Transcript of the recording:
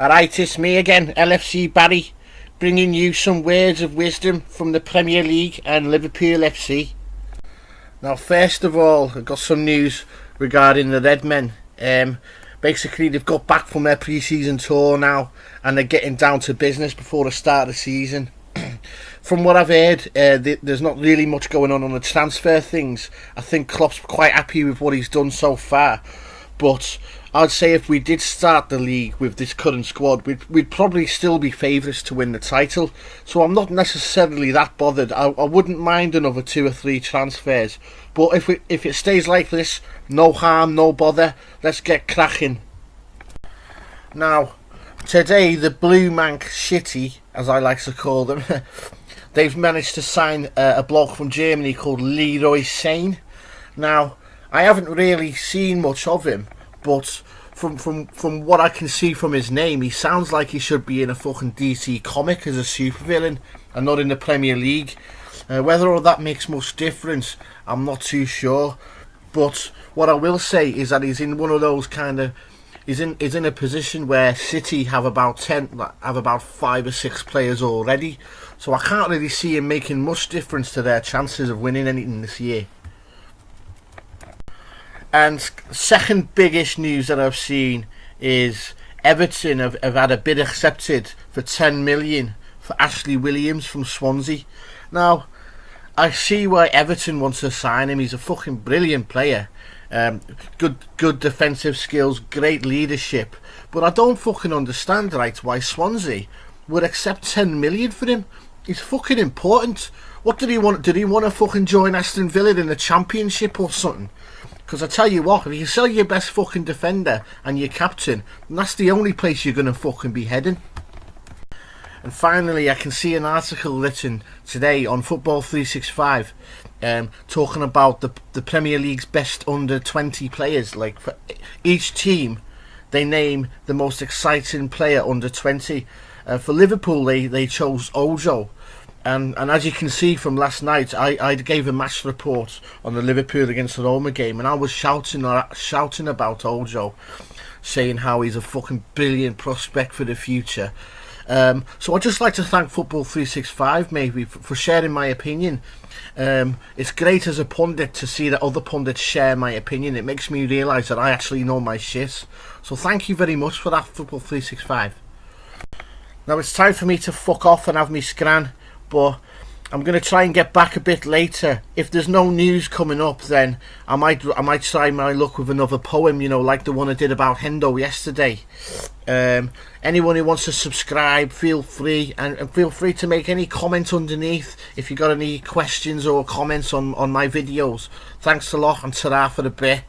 Alright, it's me again, LFC Barry, bringing you some words of wisdom from the Premier League and Liverpool FC. Now, first of all, I've got some news regarding the Redmen. Basically, they've got back from their pre-season tour now, and they're getting down to business before the start of the season. From what I've heard, there's not really much going on the transfer things. I think Klopp's quite happy with what he's done so far, but I'd say if we did start the league with this current squad, we'd probably still be favourites to win the title. So I'm not necessarily that bothered. I wouldn't mind another 2 or 3 transfers, but if it stays like this, no harm, no bother. Let's get cracking. Now, today the blue Manc Shitty, as I like to call them, they've managed to sign a bloke from Germany called Leroy Sane. Now, I haven't really seen much of him, but from what I can see from his name, he sounds like he should be in a fucking DC comic as a supervillain and not in the Premier League. Whether or that makes much difference, I'm not too sure. But what I will say is that he's in one of those kind of... He's in a position where City have about 5 or 6 players already. So I can't really see him making much difference to their chances of winning anything this year. And second biggest news that I've seen is Everton have had a bid accepted for 10 million for Ashley Williams from Swansea. Now, I see why Everton wants to sign him. He's a fucking brilliant player. Good defensive skills, great leadership. But I don't fucking understand, right, why Swansea would accept 10 million for him. He's fucking important. What did he want? Did he want to fucking join Aston Villa in the Championship or something? Because I tell you what, if you sell your best fucking defender and your captain, then that's the only place you're going to fucking be heading. And finally, I can see an article written today on Football 365 talking about the Premier League's best under 20 players. Like, for each team, they name the most exciting player under 20. For Liverpool, they chose Ojo. And as you can see from last night, I gave a match report on the Liverpool against the Roma game, and I was shouting about Ojo, saying how he's a fucking brilliant prospect for the future. So I'd just like to thank Football 365 maybe for sharing my opinion. It's great as a pundit to see that other pundits share my opinion. It makes me realise that I actually know my shit. So thank you very much for that, Football 365. Now it's time for me to fuck off and have me scran. But I'm going to try and get back a bit later. If there's no news coming up, then I might try my luck with another poem, you know, like the one I did about Hendo yesterday. Anyone who wants to subscribe, feel free, and feel free to make any comment underneath if you got any questions or comments on my videos. Thanks a lot, and ta-ra for a bit.